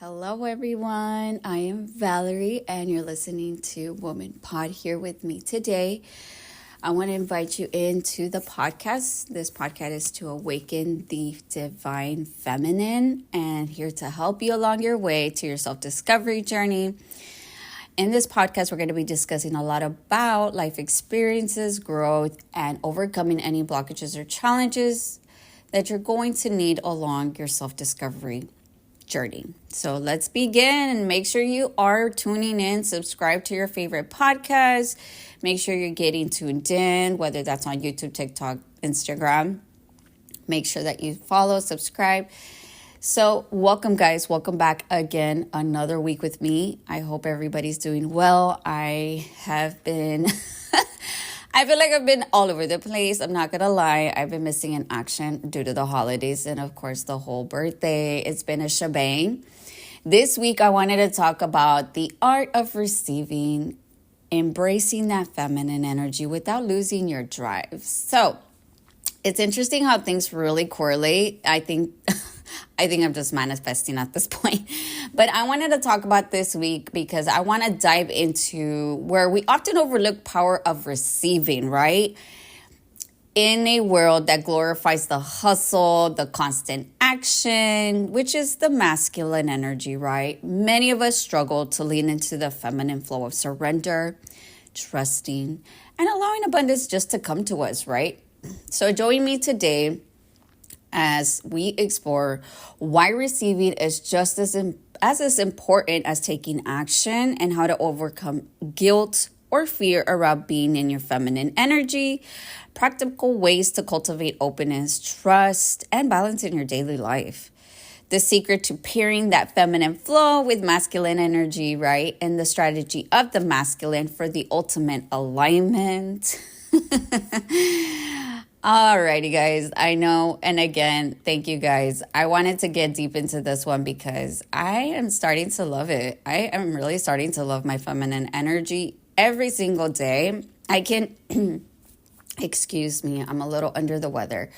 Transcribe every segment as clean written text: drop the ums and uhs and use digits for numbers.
Hello, everyone. I am Valerie, and you're listening to Woman Pod here with me today. I want to invite you into the podcast. This podcast is to awaken the divine feminine and here to help you along your way to your self-discovery journey. In this podcast, we're going to be discussing a lot about life experiences, growth, and overcoming any blockages or challenges that you're going to need along your self-discovery journey. So let's begin, and make sure you are tuning in. Subscribe to your favorite podcast. Make sure you're getting tuned in, whether that's on YouTube, TikTok, Instagram. Make sure that you follow, subscribe. So welcome, guys. Welcome back again. Another week with me. I hope everybody's doing well. I feel like I've been all over the place. I'm not going to lie. I've been missing in action due to the holidays and, of course, the whole birthday. It's been a shebang. This week, I wanted to talk about the art of receiving, embracing that feminine energy without losing your drive. So it's interesting how things really correlate. I think I'm just manifesting at this point. But I wanted to talk about this week because I want to dive into where we often overlook power of receiving, right? In a world that glorifies the hustle, the constant action, which is the masculine energy, right? Many of us struggle to lean into the feminine flow of surrender, trusting, and allowing abundance just to come to us, right? So join me today as we explore why receiving is just as important as taking action, and how to overcome guilt or fear around being in your feminine energy, practical ways to cultivate openness, trust, and balance in your daily life. The secret to pairing that feminine flow with masculine energy, right? And the strategy of the masculine for the ultimate alignment. Alrighty, guys, I know. And again, thank you guys. I wanted to get deep into this one because I am starting to love it. I am really starting to love my feminine energy every single day. I can, excuse me, I'm a little under the weather.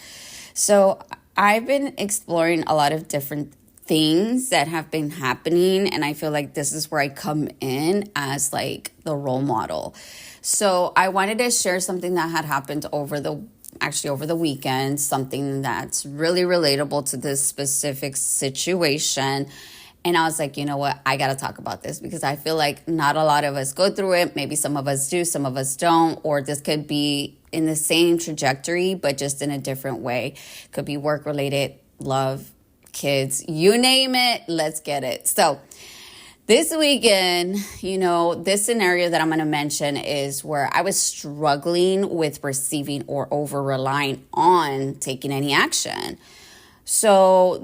So I've been exploring a lot of different things that have been happening, and I feel like this is where I come in as like the role model. So I wanted to share something that had happened over the weekend, something that's really relatable to this specific situation. And I was like, you know what? I got to talk about this because I feel like not a lot of us go through it. Maybe some of us do, some of us don't, or this could be in the same trajectory, but just in a different way. Could be work related, love, kids, you name it. Let's get it. So this weekend, this scenario that I'm going to mention is where I was struggling with receiving or over-relying on taking any action. So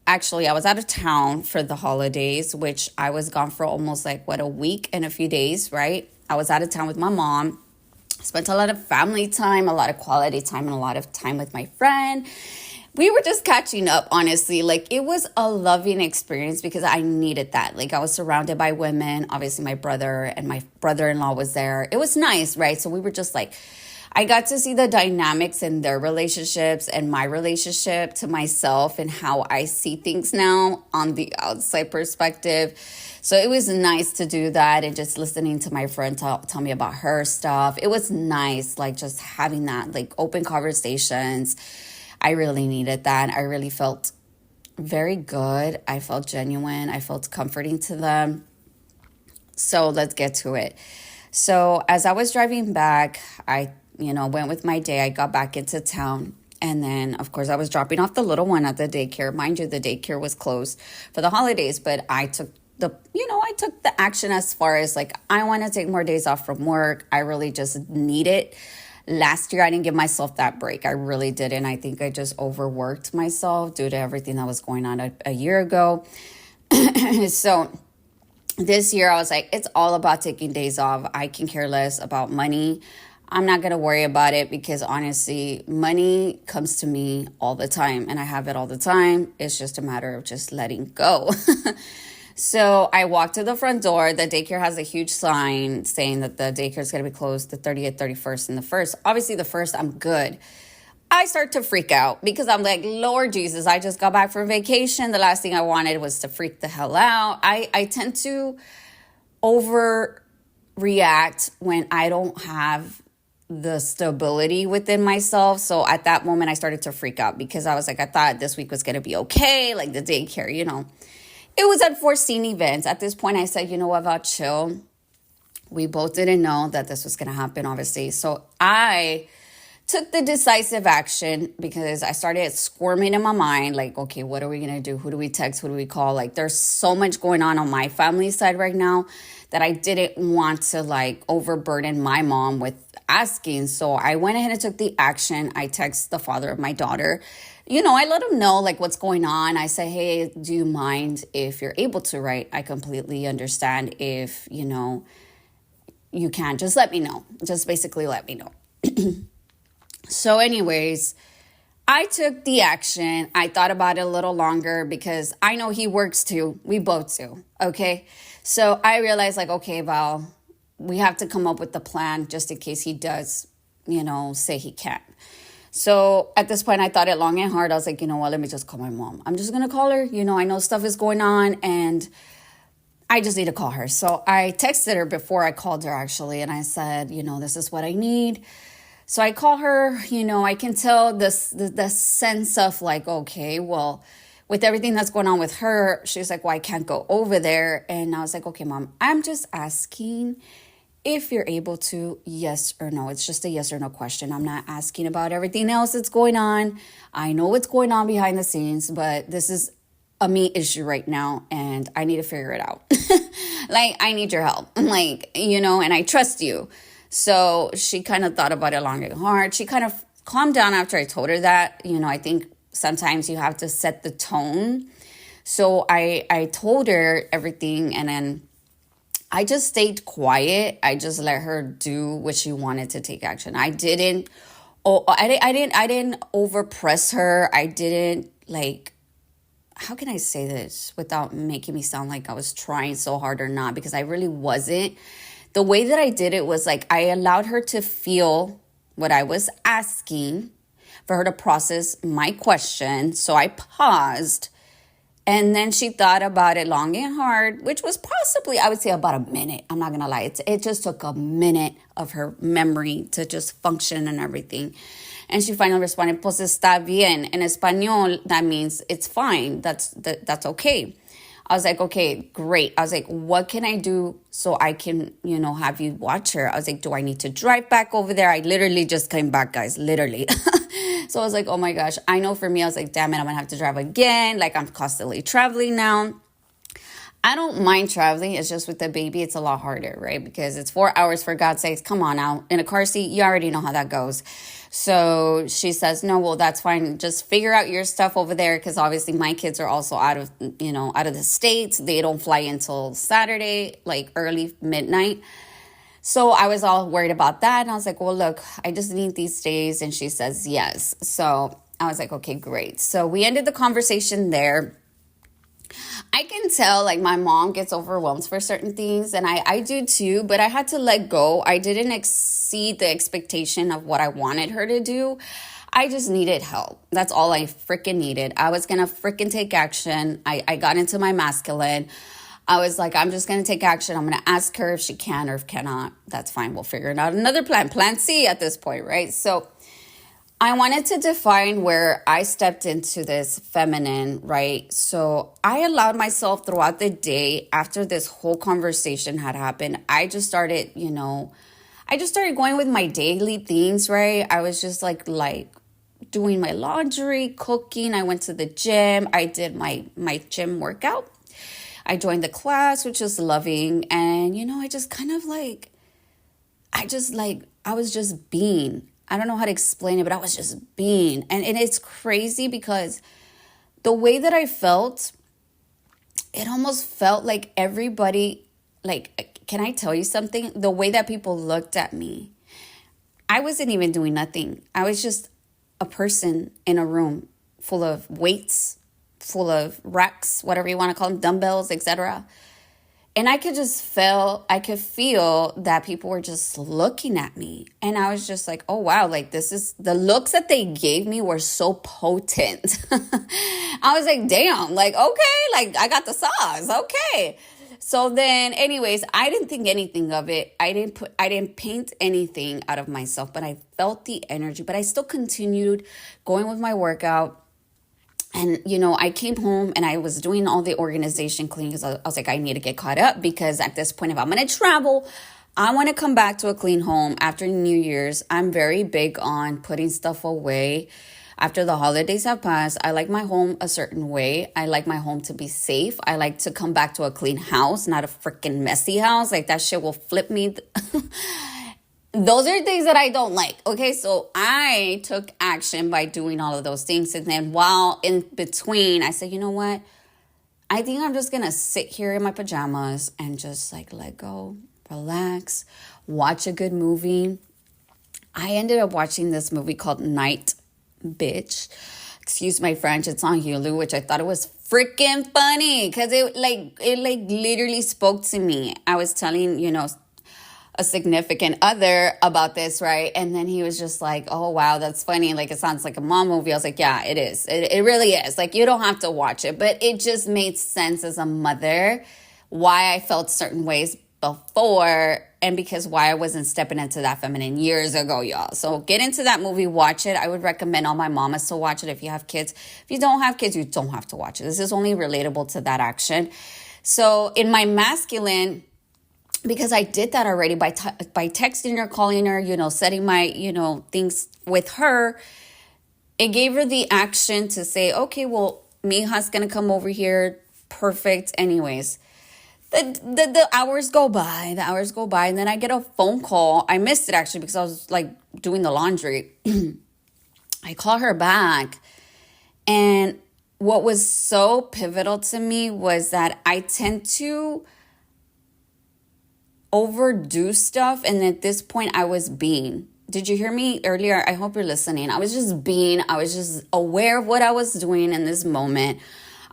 I was out of town for the holidays, which I was gone for almost a week and a few days, right? I was out of town with my mom, spent a lot of family time, a lot of quality time, and a lot of time with my friend. We were just catching up, honestly. It was a loving experience because I needed that. I was surrounded by women. Obviously, my brother and my brother-in-law was there. It was nice, right? So we were just I got to see the dynamics in their relationships and my relationship to myself and how I see things now on the outside perspective. So it was nice to do that, and just listening to my friend tell me about her stuff. It was nice, just having that, open conversations. I really needed that. I really felt very good. I felt genuine. I felt comforting to them. So let's get to it. So as I was driving back, I, went with my day. I got back into town. And then, of course, I was dropping off the little one at the daycare. Mind you, the daycare was closed for the holidays, but I took the action as far as I want to take more days off from work. I really just need it. Last year, I didn't give myself that break. I really didn't. I think I just overworked myself due to everything that was going on a year ago. So this year, I was like, it's all about taking days off. I can care less about money. I'm not going to worry about it because honestly, money comes to me all the time and I have it all the time. It's just a matter of just letting go. So I walked to the front door. The daycare has a huge sign saying that the daycare is going to be closed the 30th, 31st, and the 1st. Obviously, the 1st, I'm good. I start to freak out because I'm like, Lord Jesus, I just got back from vacation. The last thing I wanted was to freak the hell out. I tend to overreact when I don't have the stability within myself. So at that moment, I started to freak out because I was like, I thought this week was going to be okay. Like the daycare, it was unforeseen events. At this point, I said, you know what, I'll chill. We both didn't know that this was going to happen, obviously. So I took the decisive action because I started squirming in my mind, like, okay, what are we going to do? Who do we text? Who do we call? Like, there's so much going on my family side right now that I didn't want to, like, overburden my mom with asking. So I went ahead and took the action. I texted the father of my daughter. I let him know, like, what's going on. I said, hey, do you mind if you're able to write? I completely understand if, you can't. Just let me know. Just basically let me know. So anyways, I took the action. I thought about it a little longer because I know he works too. We both do. Okay. So I realized, like, okay, Val, we have to come up with the plan just in case he does, say he can't. So at this point, I thought it long and hard. I was like, you know what? Let me just call my mom. I'm just going to call her. I know stuff is going on and I just need to call her. So I texted her before I called her, actually. And I said, this is what I need. So I call her, I can tell the sense of like, okay, well, with everything that's going on with her, she's like, well, I can't go over there. And I was like, okay, Mom, I'm just asking if you're able to, yes or no. It's just a yes or no question. I'm not asking about everything else that's going on. I know what's going on behind the scenes, but this is a me issue right now and I need to figure it out. Like, I need your help. Like, and I trust you. So she kind of thought about it long and hard. She kind of calmed down after I told her that. I think sometimes you have to set the tone. So I told her everything and then I just stayed quiet. I just let her do what she wanted to take action. I didn't overpress her. I didn't, like, how can I say this without making me sound like I was trying so hard or not? Because I really wasn't. The way that I did it was like I allowed her to feel what I was asking, for her to process my question. So I paused and then she thought about it long and hard, which was possibly, I would say, about a minute. I'm not going to lie. It just took a minute of her memory to just function and everything. And she finally responded, pues está bien. In Espanol, that means it's fine. That's okay. I was like, okay, great. I was like, what can I do so I can, have you watch her? I was like, do I need to drive back over there? I literally just came back, guys, literally. So I was like, oh my gosh. I know for me, I was like, damn it, I'm going to have to drive again. Like, I'm constantly traveling now. I don't mind traveling. It's just with the baby, it's a lot harder, right? Because it's 4 hours, for God's sakes. Come on now. In a car seat, you already know how that goes. So she says, no, well, that's fine. Just figure out your stuff over there. Because obviously my kids are also out of the States. They don't fly until Saturday, like early midnight. So I was all worried about that. And I was like, well, look, I just need these days. And she says, yes. So I was like, okay, great. So we ended the conversation there. I can tell, like, my mom gets overwhelmed for certain things, and I do too, but I had to let go. I didn't exceed the expectation of what I wanted her to do. I just needed help. That's all I freaking needed. I was going to freaking take action. I got into my masculine. I was like, I'm just going to take action. I'm going to ask her if she can or if cannot. That's fine. We'll figure it out. Another plan C at this point, right? So I wanted to define where I stepped into this feminine, right? So I allowed myself throughout the day, after this whole conversation had happened, I just started going with my daily things, right? I was just like doing my laundry, cooking. I went to the gym. I did my gym workout. I joined the class, which was loving. And, I just kind of I was just being. I don't know how to explain it, but I was just being. And it's crazy because the way that I felt, it almost felt like everybody, like, can I tell you something? The way that people looked at me, I wasn't even doing nothing. I was just a person in a room full of weights, full of racks, whatever you want to call them, dumbbells, etc. And I could feel that people were just looking at me. And I was just like, oh, wow, like the looks that they gave me were so potent. I was like, damn, like, okay, like I got the sauce. Okay. So then anyways, I didn't think anything of it. I didn't paint anything out of myself, but I felt the energy, but I still continued going with my workout. And, I came home and I was doing all the organization cleaning because I was like, I need to get caught up because at this point, if I'm going to travel, I want to come back to a clean home after New Year's. I'm very big on putting stuff away. After the holidays have passed, I like my home a certain way. I like my home to be safe. I like to come back to a clean house, not a freaking messy house. Like that shit will flip me. Those are things that I don't like. Okay, so I took action by doing all of those things. And then while in between, I said, you know what? I think I'm just going to sit here in my pajamas and just like let go, relax, watch a good movie. I ended up watching this movie called Night Bitch. Excuse my French. It's on Hulu, which I thought it was freaking funny because it literally spoke to me. I was telling, a significant other about this, right? And then he was just like, oh, wow, that's funny. Like, it sounds like a mom movie. I was like, yeah, it is. It really is. Like, you don't have to watch it. But it just made sense as a mother why I felt certain ways before and because why I wasn't stepping into that feminine years ago, y'all. So get into that movie, watch it. I would recommend all my mamas to watch it if you have kids. If you don't have kids, you don't have to watch it. This is only relatable to that action. So in my masculine, because I did that already by texting her, calling her, setting my, things with her. It gave her the action to say, okay, well, Mija's going to come over here. Perfect. Anyways, the hours go by, and then I get a phone call. I missed it actually because I was like doing the laundry. I call her back. And what was so pivotal to me was that I tend to overdo stuff, and at this point I was being. Did you hear me earlier? I hope you're listening. I was just aware of what I was doing in this moment.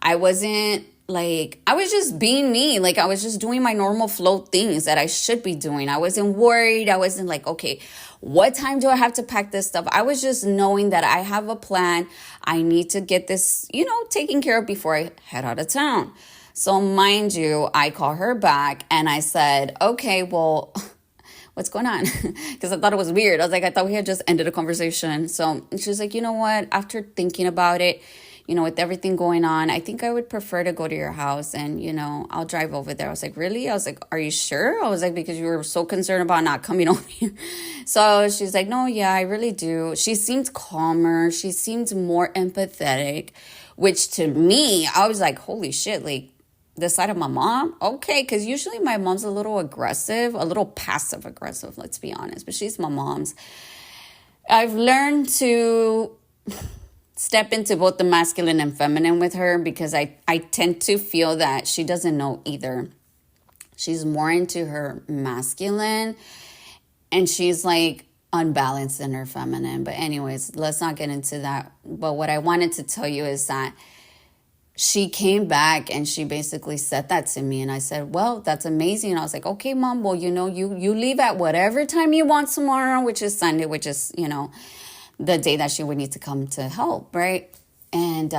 I was just being me. Like I was just doing my normal flow things that I should be doing. I wasn't worried. I wasn't like, okay, what time do I have to pack this stuff? I was just knowing that I have a plan. I need to get this, taken care of before I head out of town. So mind you, I call her back and I said, okay, well, what's going on? Because I thought it was weird. I thought we had just ended a conversation. So she's like, you know what? After thinking about it, with everything going on, I think I would prefer to go to your house and, I'll drive over there. I was like, really? I was like, are you sure? I was like, because you were so concerned about not coming over here. So she's like, no, yeah, I really do. She seemed calmer. She seemed more empathetic, which to me, I was like, holy shit, like, the side of my mom, okay, because usually my mom's a little aggressive, a little passive aggressive, let's be honest, but she's my mom's. I've learned to step into both the masculine and feminine with her because I tend to feel that she doesn't know either. She's more into her masculine and she's like unbalanced in her feminine. But anyways, let's not get into that. But what I wanted to tell you is that she came back and she basically said that to me. And I said, well, that's amazing. And I was like, okay, Mom, well, you leave at whatever time you want tomorrow, which is Sunday, which is, the day that she would need to come to help, right? And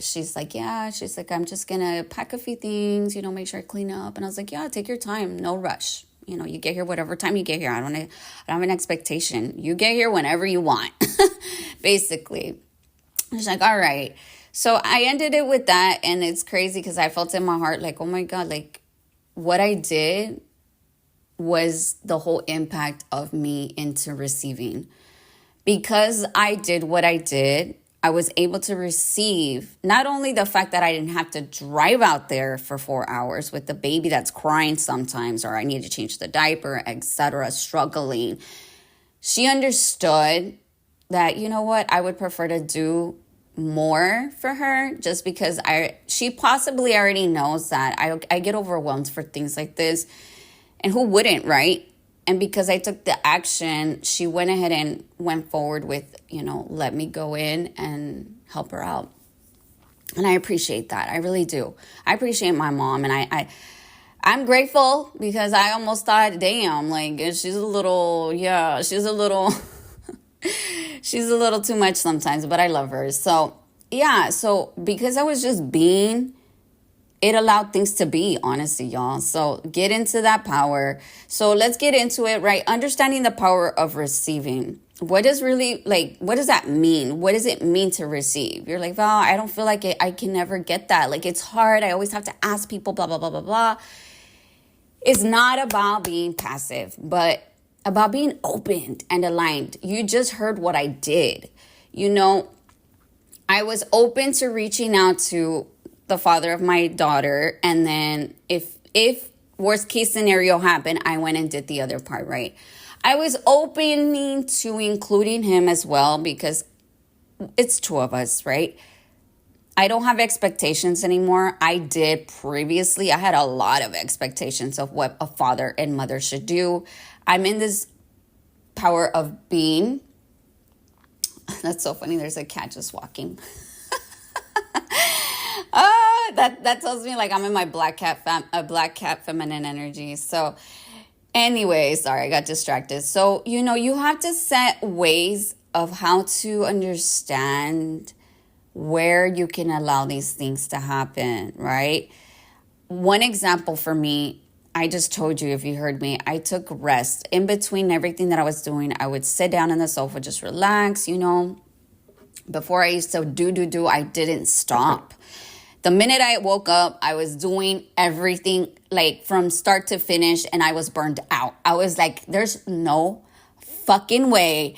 she's like, yeah. She's like, I'm just going to pack a few things, make sure I clean up. And I was like, yeah, take your time. No rush. You get here whatever time you get here. I don't have an expectation. You get here whenever you want, basically. She's like, all right. So I ended it with that, and it's crazy because I felt in my heart like, oh my God, like what I did was the whole impact of me into receiving. Because I did what I did, I was able to receive not only the fact that I didn't have to drive out there for 4 hours with the baby that's crying sometimes, or I need to change the diaper, etc., struggling. She understood that, you know what, I would prefer to do more for her just because she possibly already knows that I get overwhelmed for things like this, and who wouldn't, right? And because I took the action, she went ahead and went forward with, let me go in and help her out. And I appreciate that. I really do. I appreciate my mom. And I'm grateful because I almost thought, damn, like she's a little, yeah, she's a little, she's a little too much sometimes, but I love her. So, yeah, so because I was just being, it allowed things to be, honestly, y'all. So get into that power. So let's get into it, right? Understanding the power of receiving. What does really, like, what does that mean? What does it mean to receive? You're like, Val, I don't feel like I can never get that. Like, it's hard. I always have to ask people, blah, blah, blah, blah, blah. It's not about being passive, but about being open and aligned. You just heard what I did. You know, I was open to reaching out to the father of my daughter. And then if worst case scenario happened, I went and did the other part, right? I was opening to including him as well because it's two of us, right? I don't have expectations anymore. I did previously. I had a lot of expectations of what a father and mother should do. I'm in this power of being. That's so funny. There's a cat just walking. That tells me like I'm in my black cat feminine energy. So anyway, sorry, I got distracted. So, you know, you have to set ways of how to understand where you can allow these things to happen, right? One example for me, I just told you, if you heard me, I took rest. In between everything that I was doing, I would sit down on the sofa, just relax, you know. Before I used to do, I didn't stop. The minute I woke up, I was doing everything like from start to finish and I was burned out. I was like, there's no fucking way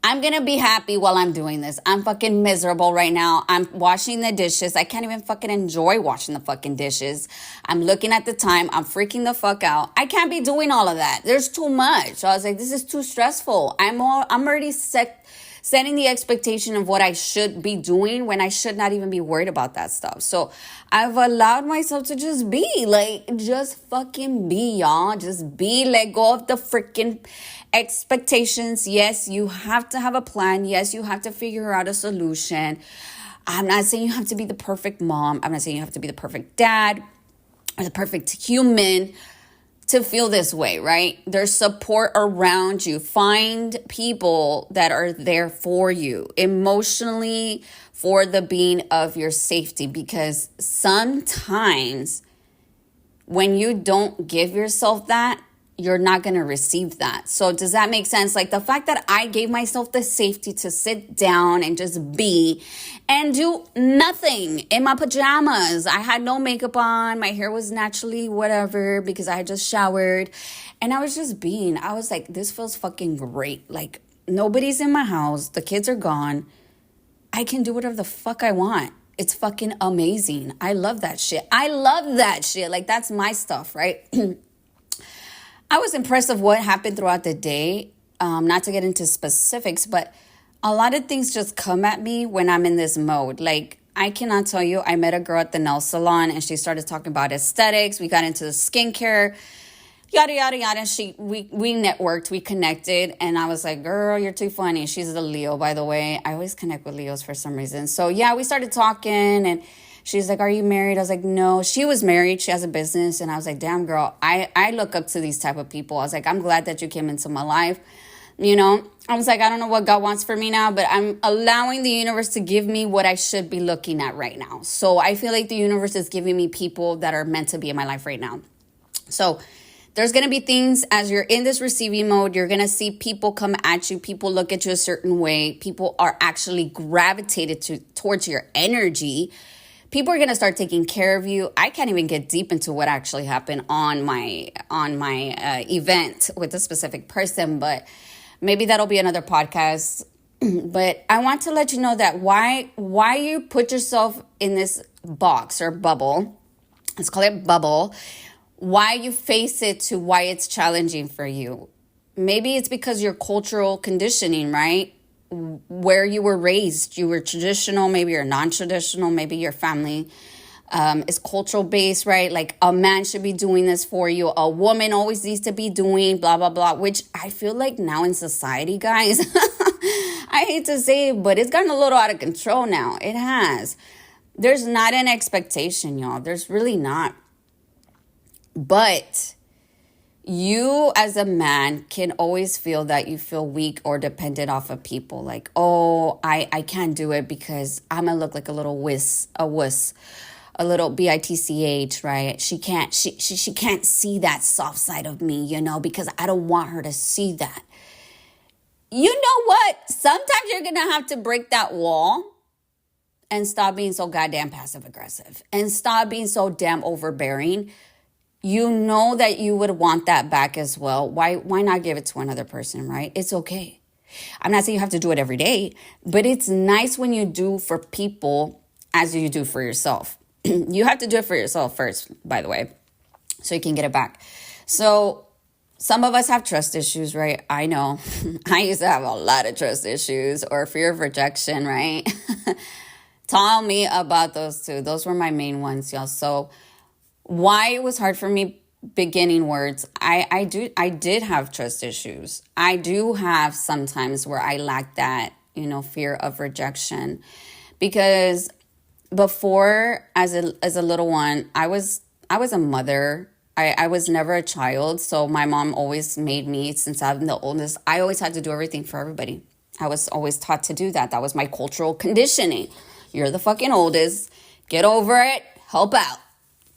I'm going to be happy while I'm doing this. I'm fucking miserable right now. I'm washing the dishes. I can't even fucking enjoy washing the fucking dishes. I'm looking at the time. I'm freaking the fuck out. I can't be doing all of that. There's too much. So I was like, this is too stressful. I'm already setting the expectation of what I should be doing when I should not even be worried about that stuff. So I've allowed myself to just be, like, just fucking be, y'all. Just be, let go of the freaking expectations. Yes, you have to have a plan. Yes, you have to figure out a solution. I'm not saying you have to be the perfect mom. I'm not saying you have to be the perfect dad or the perfect human to feel this way, right? There's support around you. Find people that are there for you emotionally, for the being of your safety, because sometimes when you don't give yourself that, you're not going to receive that. So does that make sense? Like the fact that I gave myself the safety to sit down and just be and do nothing in my pajamas. I had no makeup on. My hair was naturally whatever because I had just showered. And I was just being. I was like, this feels fucking great. Like nobody's in my house. The kids are gone. I can do whatever the fuck I want. It's fucking amazing. I love that shit. I love that shit. Like that's my stuff, right? I was impressed of what happened throughout the day. Not to get into specifics, but a lot of things just come at me when I'm in this mode. Like, I cannot tell you, I met a girl at the nail salon and she started talking about aesthetics. We got into the skincare, yada, yada, yada. We networked, we connected. And I was like, girl, you're too funny. She's a Leo, by the way. I always connect with Leos for some reason. So, yeah, we started talking and she's like, are you married? I was like, no. She was married. She has a business. And I was like, damn, girl, I look up to these type of people. I was like, I'm glad that you came into my life. You know, I was like, I don't know what God wants for me now, but I'm allowing the universe to give me what I should be looking at right now. So I feel like the universe is giving me people that are meant to be in my life right now. So there's going to be things as you're in this receiving mode. You're going to see people come at you. People look at you a certain way. People are actually gravitated towards your energy. People are going to start taking care of you. I can't even get deep into what actually happened on my event with a specific person, but maybe that'll be another podcast. But I want to let you know that why you put yourself in this box or bubble, let's call it bubble, why you face it to why it's challenging for you. Maybe it's because your cultural conditioning, right? Where you were raised, you were traditional, maybe you're non-traditional, maybe your family is cultural based, right? Like a man should be doing this for you. A woman always needs to be doing blah, blah, blah, which I feel like now in society, guys, I hate to say it, but it's gotten a little out of control now. It has. There's not an expectation, y'all. There's really not. But you as a man can always feel that you feel weak or dependent off of people. Like, oh, I can't do it because I'm going to look like a little wuss, a little bitch, right? She can't see that soft side of me, because I don't want her to see that. You know what? Sometimes you're going to have to break that wall and stop being so goddamn passive aggressive and stop being so damn overbearing. You know that you would want that back as well. Why not give it to another person, right? It's okay. I'm not saying you have to do it every day, but it's nice when you do for people as you do for yourself. You have to do it for yourself first, by the way, so you can get it back. So some of us have trust issues, right? I know. I used to have a lot of trust issues or fear of rejection, right? Tell me about those two. Those were my main ones, y'all. So why it was hard for me beginning words, I did have trust issues. I do have sometimes where I lack that, fear of rejection. Because before, as a little one, I was a mother. I was never a child. So my mom always made me, since I'm the oldest, I always had to do everything for everybody. I was always taught to do that. That was my cultural conditioning. You're the fucking oldest. Get over it. Help out.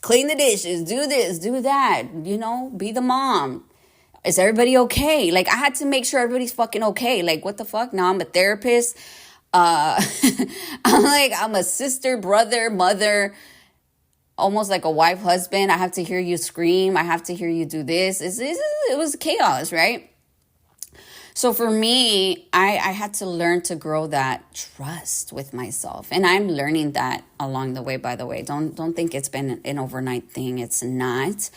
Clean the dishes. Do this. Do that. Be the mom. Is everybody okay? Like, I had to make sure everybody's fucking okay. Like, what the fuck? Now I'm a therapist. I'm a sister, brother, mother, almost like a wife, husband. I have to hear you scream. I have to hear you do this. It was chaos, right? So for me, I had to learn to grow that trust with myself. And I'm learning that along the way, by the way. Don't think it's been an overnight thing. It's not.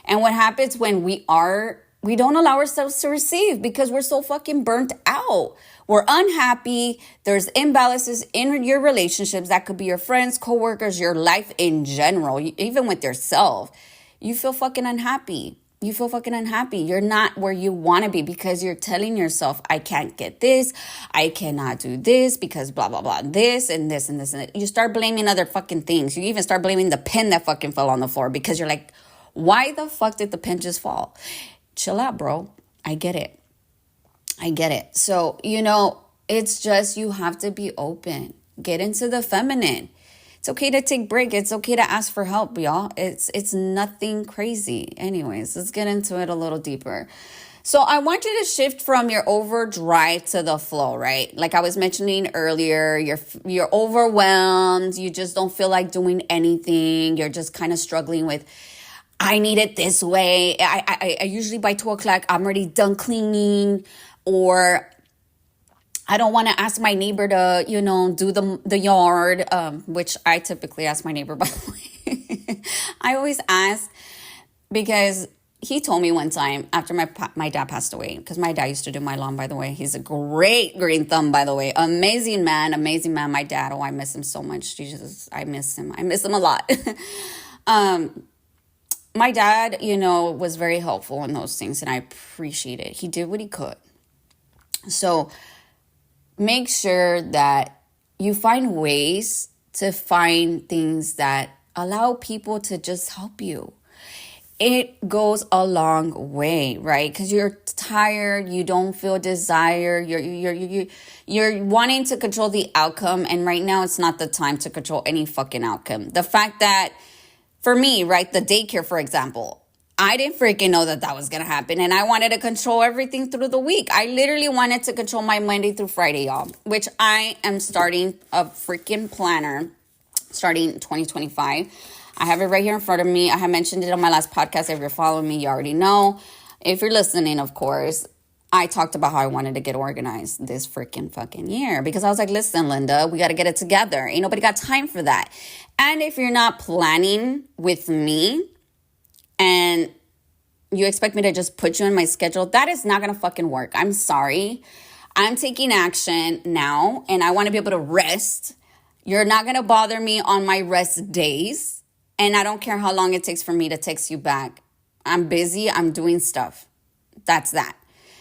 And what happens when we don't allow ourselves to receive because we're so fucking burnt out. We're unhappy. There's imbalances in your relationships. That could be your friends, coworkers, your life in general, even with yourself. You feel fucking unhappy. You're not where you want to be because you're telling yourself, I can't get this. I cannot do this because blah, blah, blah, this and this and this. And you start blaming other fucking things. You even start blaming the pen that fucking fell on the floor because you're like, why the fuck did the pen just fall? Chill out, bro. I get it. So, it's just you have to be open. Get into the feminine. It's okay to take break. It's okay to ask for help, y'all. It's nothing crazy. Anyways, let's get into it a little deeper. So I want you to shift from your overdrive to the flow, right? Like I was mentioning earlier, you're overwhelmed. You just don't feel like doing anything. You're just kind of struggling with, I need it this way. I usually by 2 o'clock, I'm already done cleaning, or I don't want to ask my neighbor to, do the yard, which I typically ask my neighbor, by the way. I always ask because he told me one time after my dad passed away, because my dad used to do my lawn, by the way. He's a great green thumb, by the way. Amazing man. My dad. Oh, I miss him so much. Jesus, I miss him. I miss him a lot. My dad, was very helpful in those things, and I appreciate it. He did what he could. So make sure that you find ways to find things that allow people to just help you. It goes a long way, right? Because you're tired, you don't feel desire, you're wanting to control the outcome, and right now it's not the time to control any fucking outcome. The fact that, for me, right, the daycare, for example, I didn't freaking know that was going to happen. And I wanted to control everything through the week. I literally wanted to control my Monday through Friday, y'all, which I am starting a freaking planner starting 2025. I have it right here in front of me. I have mentioned it on my last podcast. If you're following me, you already know. If you're listening, of course, I talked about how I wanted to get organized this freaking fucking year because I was like, listen, Linda, we got to get it together. Ain't nobody got time for that. And if you're not planning with me, and you expect me to just put you in my schedule, that is not going to fucking work. I'm sorry. I'm taking action now, and I want to be able to rest. You're not going to bother me on my rest days, and I don't care how long it takes for me to text you back. I'm busy. I'm doing stuff. That's that.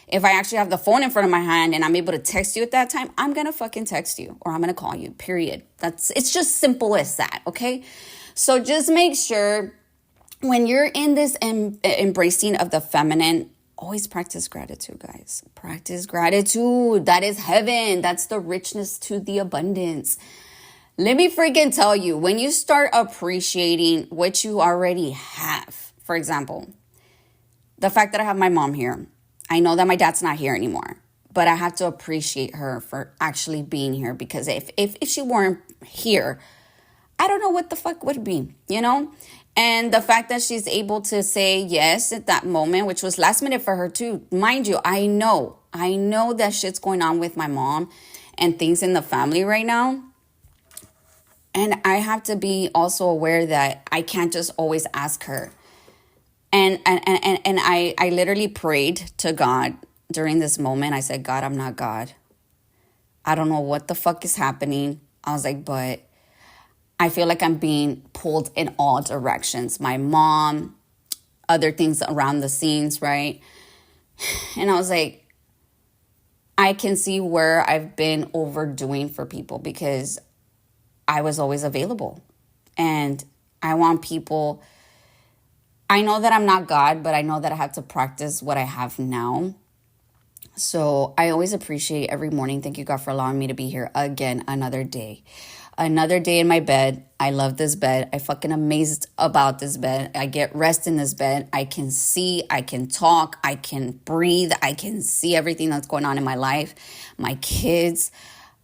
If I actually have the phone in front of my hand and I'm able to text you at that time, I'm going to fucking text you, or I'm going to call you, period. It's just simple as that, okay? So just make sure when you're in this embracing of the feminine, always practice gratitude, guys. Practice gratitude. That is heaven. That's the richness to the abundance. Let me freaking tell you, when you start appreciating what you already have, for example, the fact that I have my mom here, I know that my dad's not here anymore, but I have to appreciate her for actually being here, because if she weren't here, I don't know what the fuck would be, you know? And the fact that she's able to say yes at that moment, which was last minute for her too. Mind you, I know that shit's going on with my mom and things in the family right now. And I have to be also aware that I can't just always ask her. And I literally prayed to God during this moment. I said, God, I'm not God. I don't know what the fuck is happening. I was like, but I feel like I'm being pulled in all directions. My mom, other things around the scenes, right? And I was like, I can see where I've been overdoing for people, because I was always available. And I want people, I know that I'm not God, but I know that I have to practice what I have now. So I always appreciate every morning. Thank you, God, for allowing me to be here again, another day. Another day in my bed. I love this bed. I fucking amazed about this bed. I get rest in this bed. I can see, I can talk, I can breathe. I can see everything that's going on in my life. My kids.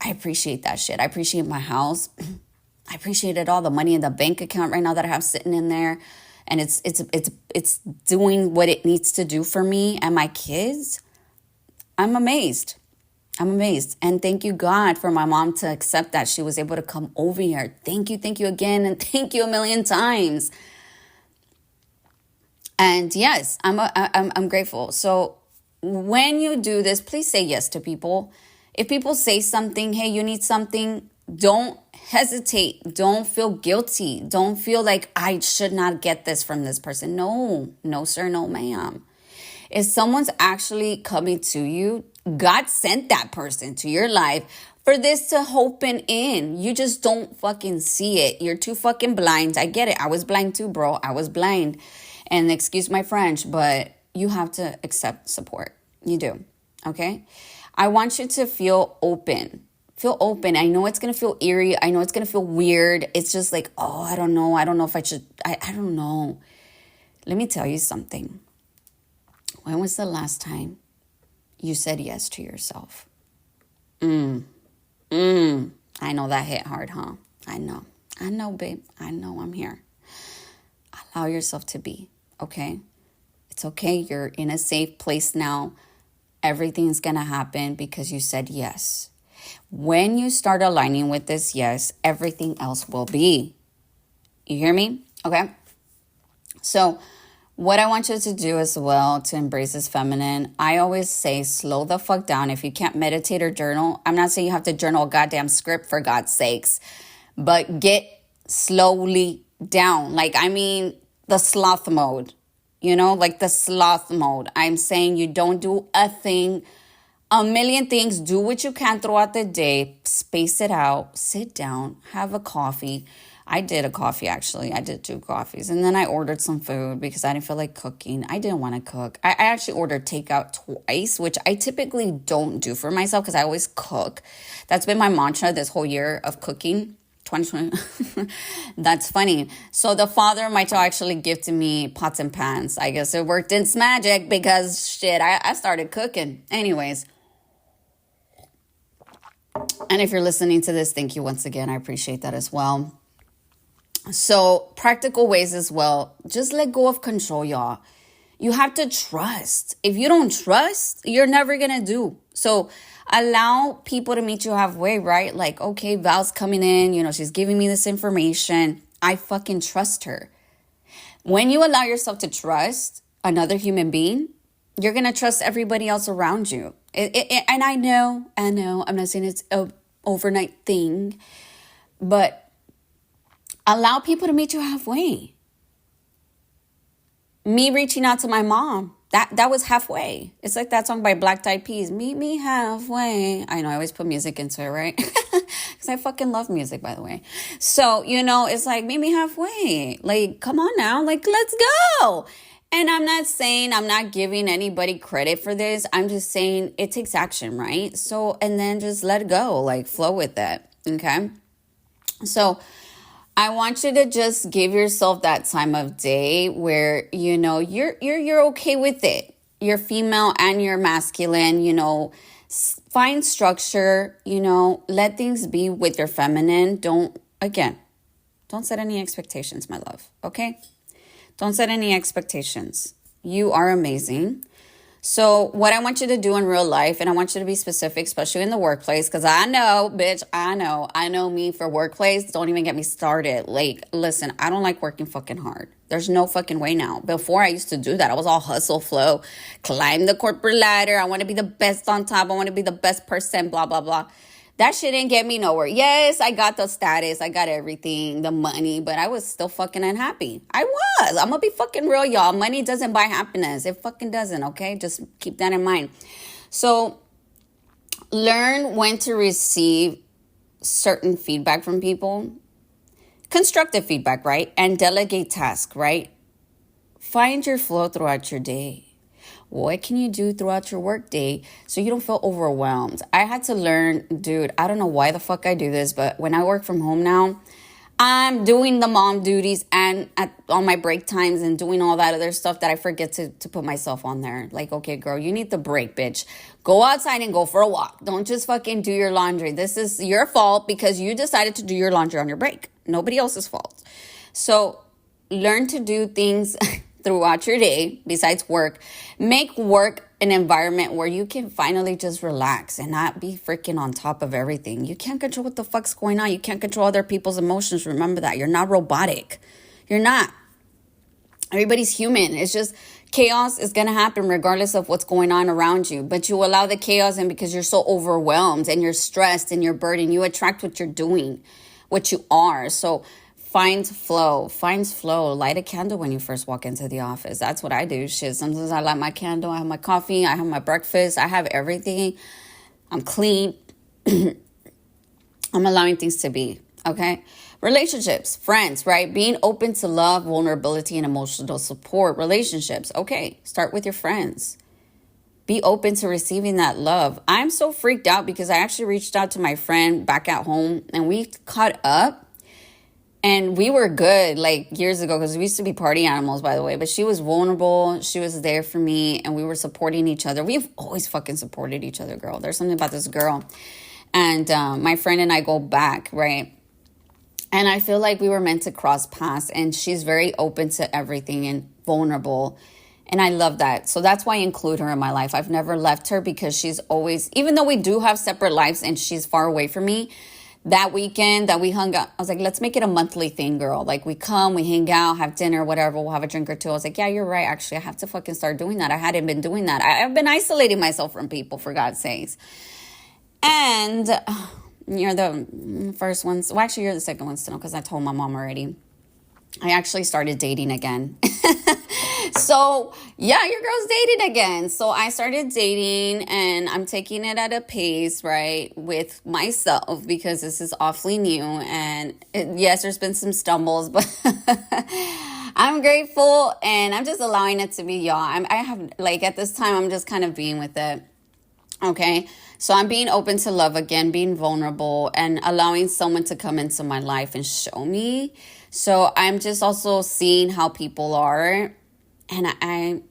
I appreciate that shit. I appreciate my house. I appreciated all the money in the bank account right now that I have sitting in there. And it's doing what it needs to do for me and my kids. I'm amazed. And thank you, God, for my mom to accept that. She was able to come over here. Thank you again, and thank you a million times. And yes, I'm grateful. So when you do this, please say yes to people. If people say something, hey, you need something, don't hesitate. Don't feel guilty. Don't feel like I should not get this from this person. No, sir, no, ma'am. If someone's actually coming to you, God sent that person to your life for this to open in. You just don't fucking see it. You're too fucking blind. I get it. I was blind too, bro. I was blind. And excuse my French, but you have to accept support. You do. Okay? I want you to feel open. Feel open. I know it's going to feel eerie. I know it's going to feel weird. It's just like, oh, I don't know. I don't know if I should. I don't know. Let me tell you something. When was the last time you said yes to yourself? I know that hit hard, huh? I know, babe. I know I'm here. Allow yourself to be, okay? It's okay. You're in a safe place now. Everything's going to happen because you said yes. When you start aligning with this yes, everything else will be. You hear me? Okay? So what I want you to do as well to embrace this feminine, I always say slow the fuck down. If you can't meditate or journal, I'm not saying you have to journal a goddamn script for God's sakes, but get slowly down. Like, I mean, the sloth mode, like the sloth mode. I'm saying you don't do a thing, a million things. Do what you can throughout the day, space it out, sit down, have a coffee. I did a coffee, actually. I did 2 coffees. And then I ordered some food because I didn't feel like cooking. I didn't want to cook. I actually ordered takeout twice, which I typically don't do for myself because I always cook. That's been my mantra this whole year of cooking, 2020. That's funny. So the father of my child actually gifted me pots and pans. I guess it worked its magic because, shit, I started cooking. Anyways. And if you're listening to this, thank you once again. I appreciate that as well. So practical ways as well. Just let go of control, y'all. You have to trust. If you don't trust, you're never going to do. So allow people to meet you halfway, right? Like, okay, Val's coming in. She's giving me this information. I fucking trust her. When you allow yourself to trust another human being, you're going to trust everybody else around you. And I know, I'm not saying it's an overnight thing, but allow people to meet you halfway. Me reaching out to my mom, That was halfway. It's like that song by Black Eyed Peas, Meet Me Halfway. I know, I always put music into it, right? Because I fucking love music, by the way. So, it's like, meet me halfway. Like, come on now. Like, let's go. And I'm not saying, I'm not giving anybody credit for this. I'm just saying it takes action, right? So, and then just let it go, like flow with it, okay? So I want you to just give yourself that time of day where, you're okay with it. You're female and you're masculine, find structure, let things be with your feminine. Don't set any expectations, my love, okay? Don't set any expectations. You are amazing. So what I want you to do in real life, and I want you to be specific, especially in the workplace, because I know, bitch, I know me for workplace. Don't even get me started. Like, listen, I don't like working fucking hard. There's no fucking way now. Before I used to do that. I was all hustle flow, climb the corporate ladder. I want to be the best on top. I want to be the best person, blah, blah, blah. That shit didn't get me nowhere. Yes, I got the status. I got everything, the money, but I was still fucking unhappy. I was. I'm going to be fucking real, y'all. Money doesn't buy happiness. It fucking doesn't, okay? Just keep that in mind. So learn when to receive certain feedback from people. Constructive feedback, right? And delegate tasks, right? Find your flow throughout your day. What can you do throughout your work day so you don't feel overwhelmed? I had to learn, dude, I don't know why the fuck I do this, but when I work from home now, I'm doing the mom duties and on my break times and doing all that other stuff that I forget to put myself on there. Like, okay, girl, you need the break, bitch. Go outside and go for a walk. Don't just fucking do your laundry. This is your fault because you decided to do your laundry on your break. Nobody else's fault. So learn to do things throughout your day besides work. Make work an environment where you can finally just relax and not be freaking on top of everything. You can't control what the fuck's going on. You can't control other people's emotions. Remember that. You're not robotic. You're not. Everybody's human. It's just chaos is going to happen regardless of what's going on around you. But you allow the chaos in because you're so overwhelmed and you're stressed and you're burdened. You attract what you're doing, what you are. So finds flow. Light a candle when you first walk into the office. That's what I do. Shit. Sometimes I light my candle. I have my coffee. I have my breakfast. I have everything. I'm clean. I'm allowing things to be. Okay. Relationships, friends, right? Being open to love, vulnerability, and emotional support. Relationships. Okay. Start with your friends. Be open to receiving that love. I'm so freaked out because I actually reached out to my friend back at home and we caught up. And we were good like years ago because we used to be party animals, by the way. But she was vulnerable. She was there for me and we were supporting each other. We've always fucking supported each other, girl. There's something about this girl. And my friend and I go back, right? And I feel like we were meant to cross paths. And she's very open to everything and vulnerable. And I love that. So that's why I include her in my life. I've never left her because she's always, even though we do have separate lives and she's far away from me, that weekend that we hung out, I was like, let's make it a monthly thing, girl. Like we come, we hang out, have dinner, whatever. We'll have a drink or two. I was like, yeah, you're right. Actually, I have to fucking start doing that. I hadn't been doing that. I've been isolating myself from people, for God's sakes. And you're the first ones. Well, actually, you're the second ones to know because I told my mom already. I actually started dating again. So, yeah, your girl's dating again. So I started dating and I'm taking it at a pace, right, with myself because this is awfully new. And yes, there's been some stumbles, but I'm grateful and I'm just allowing it to be, y'all. I have, like, at this time, I'm just kind of being with it. Okay, so I'm being open to love again, being vulnerable and allowing someone to come into my life and show me. So I'm just also seeing how people are. And I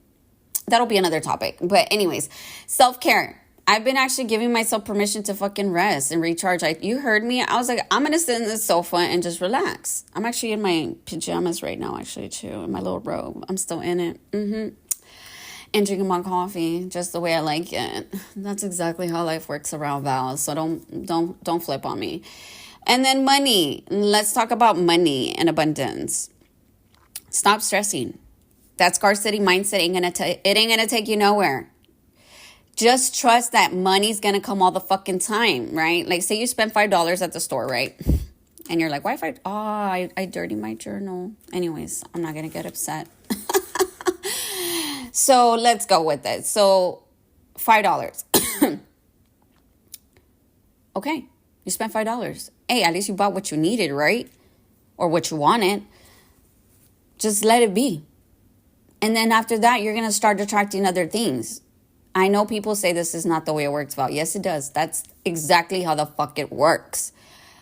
that'll be another topic. But anyways, self-care. I've been actually giving myself permission to fucking rest and recharge. You heard me. I was like, I'm going to sit in the sofa and just relax. I'm actually in my pajamas right now, actually, too. In my little robe. I'm still in it. And drinking my coffee just the way I like it. That's exactly how life works around Val. So don't flip on me. And then money. Let's talk about money and abundance. Stop stressing. That scarcity mindset ain't gonna take you nowhere. Just trust that money's gonna come all the fucking time, right? Like, say you spend $5 at the store, right? And you're like, why I dirty my journal. Anyways, I'm not gonna get upset. So let's go with it. So $5. Okay, you spent $5. Hey, at least you bought what you needed, right? Or what you wanted. Just let it be. And then after that, you're going to start attracting other things. I know people say this is not the way it works, Val. Yes, it does. That's exactly how the fuck it works.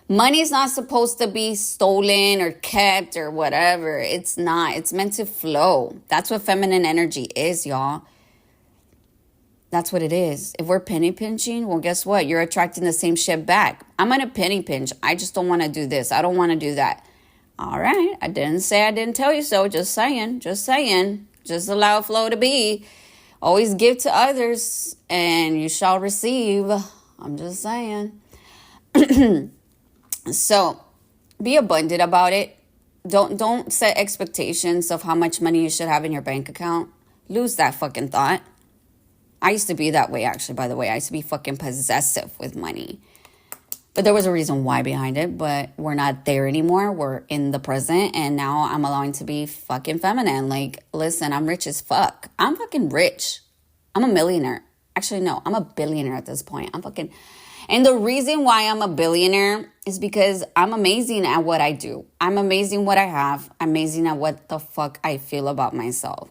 Money is not supposed to be stolen or kept or whatever. It's not. It's meant to flow. That's what feminine energy is, y'all. That's what it is. If we're penny pinching, well, guess what? You're attracting the same shit back. I'm going to penny pinch. I just don't want to do this. I don't want to do that. All right. I didn't say I didn't tell you so. Just saying. Just saying. Just allow flow to be. Always give to others and you shall receive. I'm just saying. So be abundant about it. Don't set expectations of how much money you should have in your bank account. Lose that fucking thought. I used to be that way, actually, by the way. I used to be fucking possessive with money. But there was a reason why behind it, but we're not there anymore. We're in the present, and now I'm allowing to be fucking feminine. Like, listen, I'm rich as fuck. I'm fucking rich. I'm a millionaire. Actually, no, I'm a billionaire at this point. And the reason why I'm a billionaire is because I'm amazing at what I do. I'm amazing what I have. I'm amazing at what the fuck I feel about myself.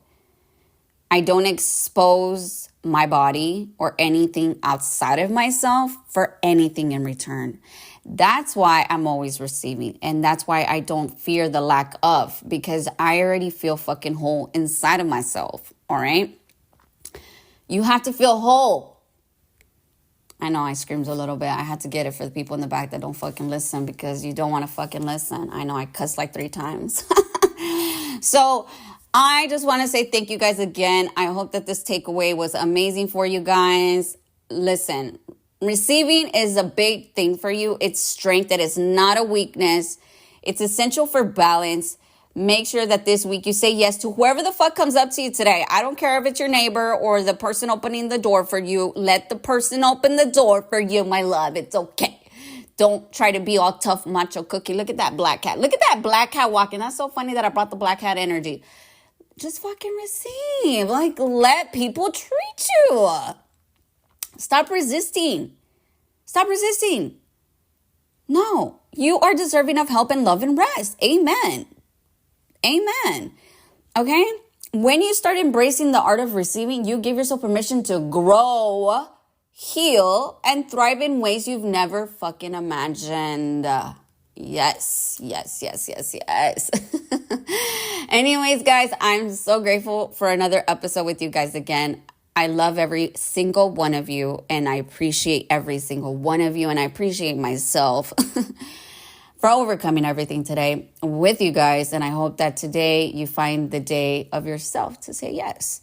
I don't expose my body or anything outside of myself for anything in return. That's why I'm always receiving. And that's why I don't fear the lack of, because I already feel fucking whole inside of myself. All right. You have to feel whole. I know I screamed a little bit. I had to get it for the people in the back that don't fucking listen, because you don't want to fucking listen. I know I cussed like 3 times. So I just want to say thank you guys again. I hope that this takeaway was amazing for you guys. Listen, receiving is a big thing for you. It's strength. It is not a weakness. It's essential for balance. Make sure that this week you say yes to whoever the fuck comes up to you today. I don't care if it's your neighbor or the person opening the door for you. Let the person open the door for you, my love. It's okay. Don't try to be all tough macho cookie. Look at that black cat. Look at that black cat walking. That's so funny that I brought the black cat energy. Just fucking receive. Like, let people treat you. Stop resisting. Stop resisting. No, you are deserving of help and love and rest. Amen. Amen. Okay? When you start embracing the art of receiving, you give yourself permission to grow, heal, and thrive in ways you've never fucking imagined. Yes. Anyways, guys, I'm so grateful for another episode with you guys again. I love every single one of you, and I appreciate every single one of you, and I appreciate myself for overcoming everything today with you guys. And I hope that today you find the day of yourself to say yes.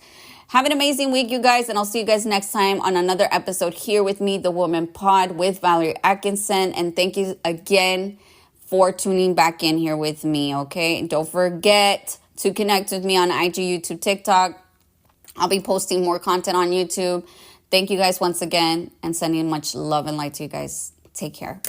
Have an amazing week, you guys, and I'll see you guys next time on another episode here with me, The Woman Pod with Valerie Atkinson. And thank you again for tuning back in here with me, okay? Don't forget to connect with me on IG, YouTube, TikTok. I'll be posting more content on YouTube. Thank you guys once again, and sending much love and light to you guys. Take care.